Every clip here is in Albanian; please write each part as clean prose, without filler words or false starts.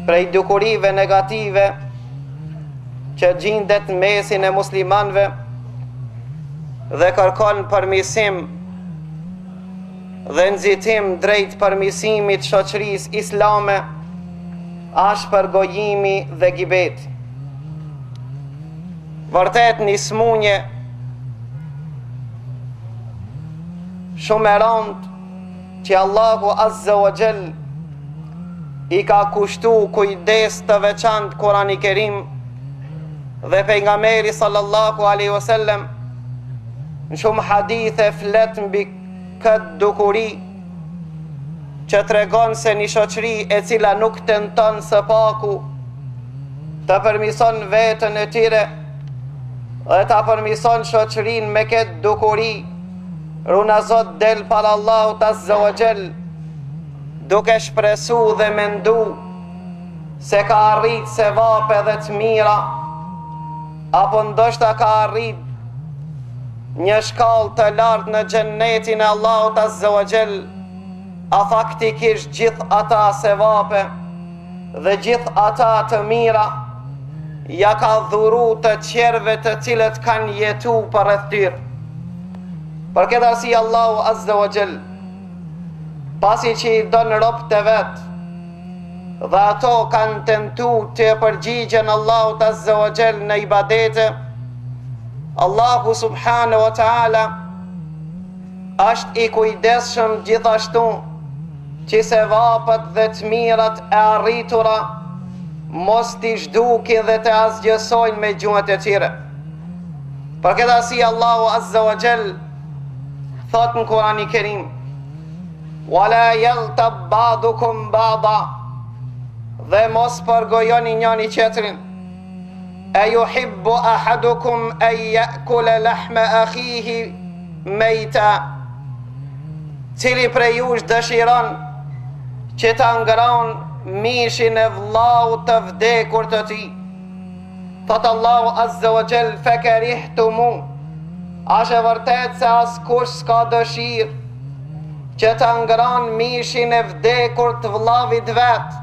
prej dukurive negative që gjendet në mesin e muslimanëve dhe kërkon përmirësim dhe nxitim drejt përmirësimit shoqërisë islame, është përgojimi dhe gibeti. Vërtet një smunje shumë e rëndë që Allahu Azza wa Jall i ka kushtu kujdes të veçantë Kurani Kerim dhe pejgamberi sallallahu alaihi wasallam në shumë hadithe flet mbi këtë dukuri që tregon se një shoqëri e cila nuk tenton së paku të përmirëson veten e tyre dhe ta përmirëson shoqërinë me këtë dukuri, runa Zot del para Allahut Azza wa Jall duke shpresu dhe mendu se ka arrit sevape dhe të mira, apo ndoshta ka arrit një shkallë të lartë në xhennetin e Allahut Azza wa Jall, a faktikisht gjithë ata sevape dhe gjithë ata të mira ja ka dhuru të qerve të cilët kanë jetu për rreth tyre. Për këtë arsye Allahu Azza wa Jall, pasi që i don robët e vet dhe ato kanë tentu të përgjigjen Allahut Azza wa Jall në ibadete, Allahu subhanahu wa taala është i kujdesshëm gjithashtu që sevapët dhe të mirat e arritura mos t'i zhduki dhe të asgjësojnë me gjuhët e tyre. Për këtë arsye Allahu Azza wa Jall thot në Kurani Kerim: "Wala yaltab ba'dukum ba'da", dhe mos përgojoni njëri tjetrin. "A yuhibbu ahadukum an ya'kula lahma akhihi mayta", cili prej jush dëshiron që ta ngron mishin e vllaut të vdekur të tij. Thot Allahu Azza wa Jall: "Fakarihtumu", është e vërtet se askush s'ka dëshirë që ta ngron mishin e vdekur të vllavit vet.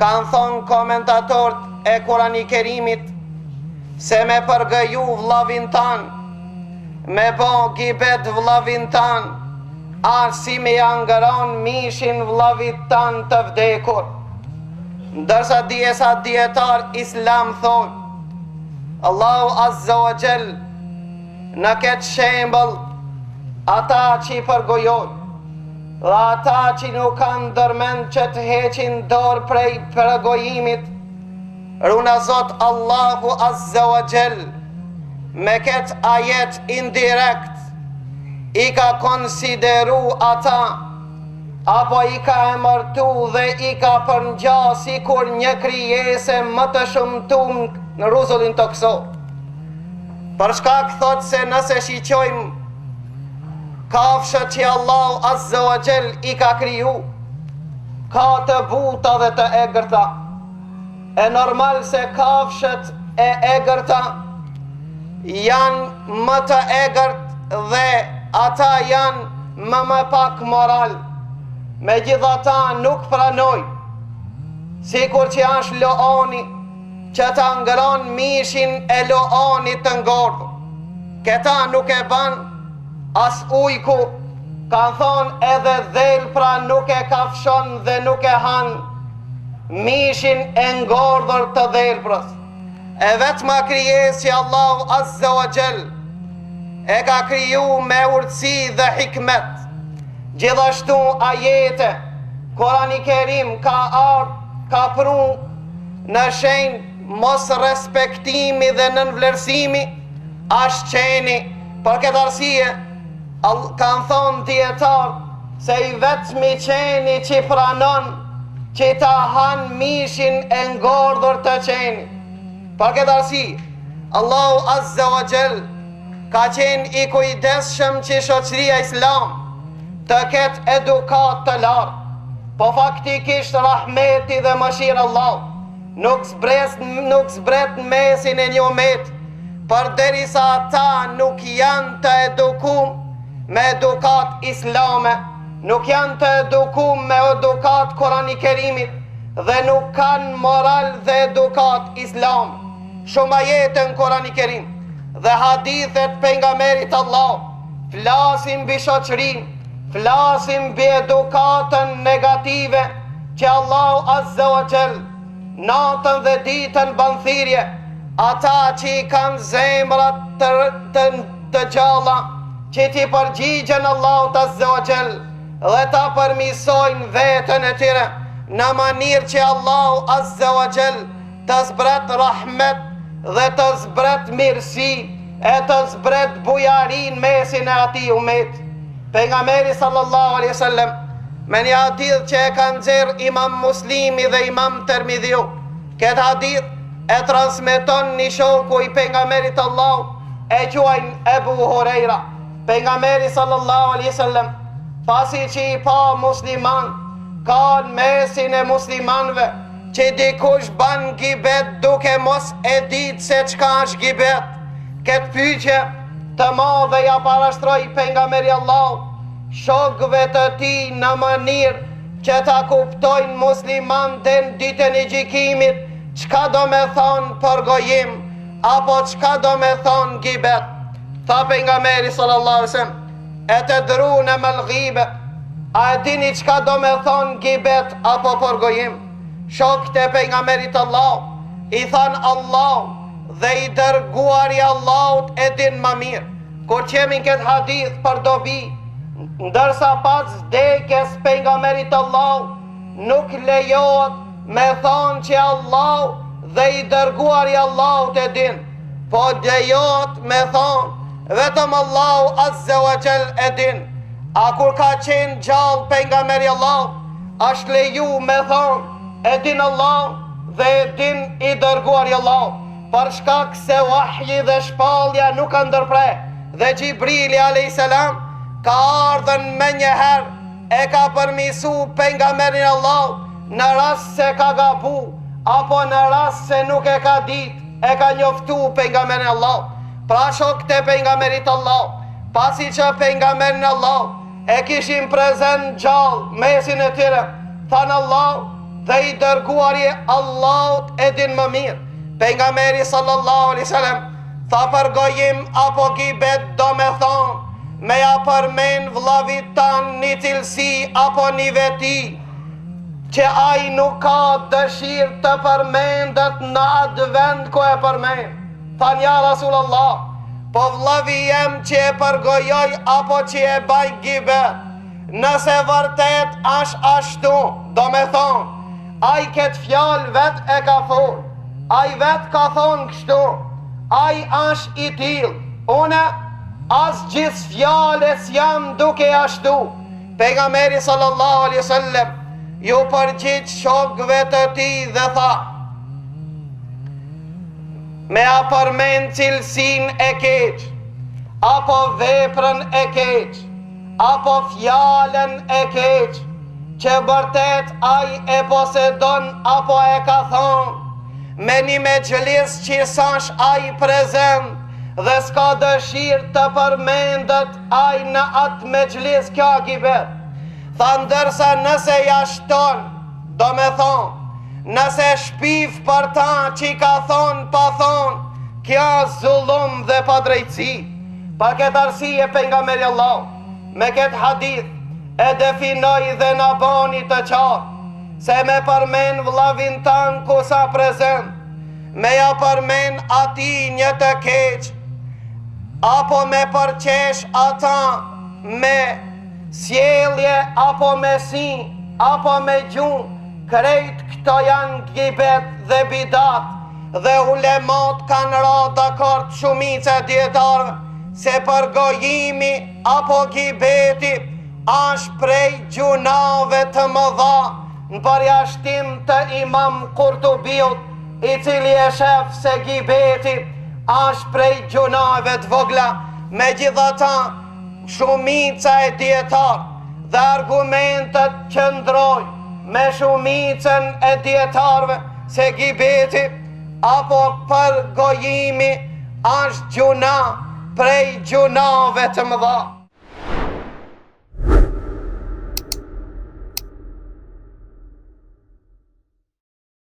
Kanë thonë komentatorët e Kurani Kerimit se me përgëju vllavin tan, me bë gibet vllavin tan, si me ngron mishin vllavit tan të vdekur. Ndërsa disa dietar islam thonë, Allahu Azza wa Jall në këtë shembull ata që i përgojojnë dhe ata që nuk kanë ndërmend që të heqin dorë prej përgojimit, runa Zot Allahu Azza wa Jall me këtë ajet indirekt i ka konsideru ata, apo i ka emërtu dhe i ka përngja si kur një krijese më të shumtum në rrezullin toksor. Për shkak thot se nëse shiqojmë kafshët që Allahu Azza wa Jall i ka kriju, ka të buta dhe të egërta. E normal se kafshët e egërta janë më të egërt dhe ata janë më pak moral. Megjithatë nuk pranoj, sikur që është loani që ta ngron mishin e loanit të ngordhur. Këta nuk e ban as ujku, kanë thonë edhe dhelpra nuk e kafshon dhe nuk e han mishin e ngordhur të dhelprës. E vetma krijesë që Allahu Azza wa Jall e ka kriju me urtësi dhe hikmet. Gjithashtu ajete Kurani Kerim ka pru në shenjë mos respektimi dhe nënvlerësimi është qeni. Për këtë arsye kanë thonë dietar se i vetmi qeni që pranon që ta han mishin e ngordhur të qeni. Për këtë arsye Allahu Azza wa Jall ka qenë i kujdesshëm që shoqëria islam të ketë edukat të lartë, po faktikisht rahmeti dhe mëshira Allah nuk zbret në mesin e një umet, përderisa ata nuk janë të edukum me edukat islame, nuk janë të edukum me edukat Kurani Kerimit dhe nuk kanë moral dhe edukat islam. Shumë ajete në Kur'anin e Kerim dhe hadithet pejgamberit Allah flasin mbi shoqërinë, flasin mbi edukatën negative që Allahu Azza wa Jall natën dhe ditën ban thirrje ata që i kanë zemrat të gjalla, që ti përgjigjen Allahut Azza wa Jall dhe ta përmisojnë veten e tyre në mënyrë që Allahu Azza wa Jall të zbret rahmet dhe të zbret mirësi e të zbret bujarin mesin e ati umet. Pejgamberi sallallahu alaihi wasallam me një hadith që e kanë nxjerr Imam Muslimi dhe Imam Tirmidhiu, këtë hadith e transmeton një shoku i pejgamberit Allah e quajnë Ebu Huraira. Pejgamberi sallallahu alaihi wasallam pasi që i pa musliman kanë mesin e muslimanve që dikush ban gibet duke mos e ditë se çka është gibet, këtë pyetje të madhe ja parashtroi pejgamberi Allah shokëve të tij në mënyrë që ta kuptojnë musliman dhe në ditën e gjykimit çka do me thonë përgojim apo çka do me thonë gibet. Tha pejgamberi sallallahu alaihi wasallam, e të drune me l'ghibe, a e dini çka do me thonë gibet apo përgojim? Shokët e pejgamberit Allah i thanë Allah dhe i dërguari Allahut e din më mirë. Kur qemi në këtë hadith për dobi, ndërsa pas vdekjes pejgamberit Allah nuk lejohet me thonë që Allah dhe i dërguari Allahut e din, po lejohet me thonë vetëm Allahu Azza wa Jall e din. A kur ka qenë gjallë pejgamberi Allah, është leju me thonë e din Allah dhe e din i dërguari Allah, për shkak se wahyi dhe shpallja nuk ka ndërprer dhe Gjibrili a.s. ka ardhen me njëherë e ka përmisu pejgamberin Allah në rast se ka gabu apo në rast se nuk e ka dit e ka njoftu pejgamberin Allah. Pra shokët e pejgamberit Allah pasi që pejgamberin Allah e kishin prezent gjallë mesin e tyre, thanë Allah dhe i dërguari Allahut e din më mirë. Pejgamberi sallallahu alaihi wasallam tha përgojim apo gibet do me thonë me ja përmen vllavit tan një cilësi apo një veti që ai nuk ka dëshirë të përmendet në atë vend ku e përmend. Than ja Rasulullah, po vllavi jem që e përgojoj apo që e baj gibet, nëse vërtet është ashtu, do me thonë ai këtë fjallë vet e ka thonë, ai vet ka thonë kështu, ai është i tillë, une as gjithë fjallës jam duke ashtu. Pejgamberi sallallahu alaihi wasallam ju përgjigj shokëve të tij dhe tha, me a përmend cilësin e keq, apo veprën e keq, apo fjallën e keq, që vërtet ai e posedon apo e ka thonë, me një mexhlis që sash ai prezent dhe s'ka dëshirë të përmendet ai në atë mexhlis, kjo gibet. Tha ndërsa nëse ja shton, do me thonë, nëse shpif për ta që i ka thonë pa thonë, kjo zullum dhe pa drejtësi. Pa këtë arsye pejgamberi Allah me këtë hadith e definoj dhe në boni të qartë se me përmen vllavin tanë ku sa prezent, me ja përmen ati një të keq, apo me përqesh ata me sjellje, apo me si, apo me gjun, krejt këto janë gibet dhe bidat, dhe ulemat kanë ra dakord shumica dietarëve se përgojimi apo gibeti është prej gjunave të mëdha, në përjashtim të Imam Kurtubiut, i cili e shef se gibeti është prej gjunave të vogla. Megjithatë, shumica e dietarëve dhe argumentet qëndrojnë me shumicën e dietarëve se gibeti apo përgojimi është gjuna prej gjunave të mëdha.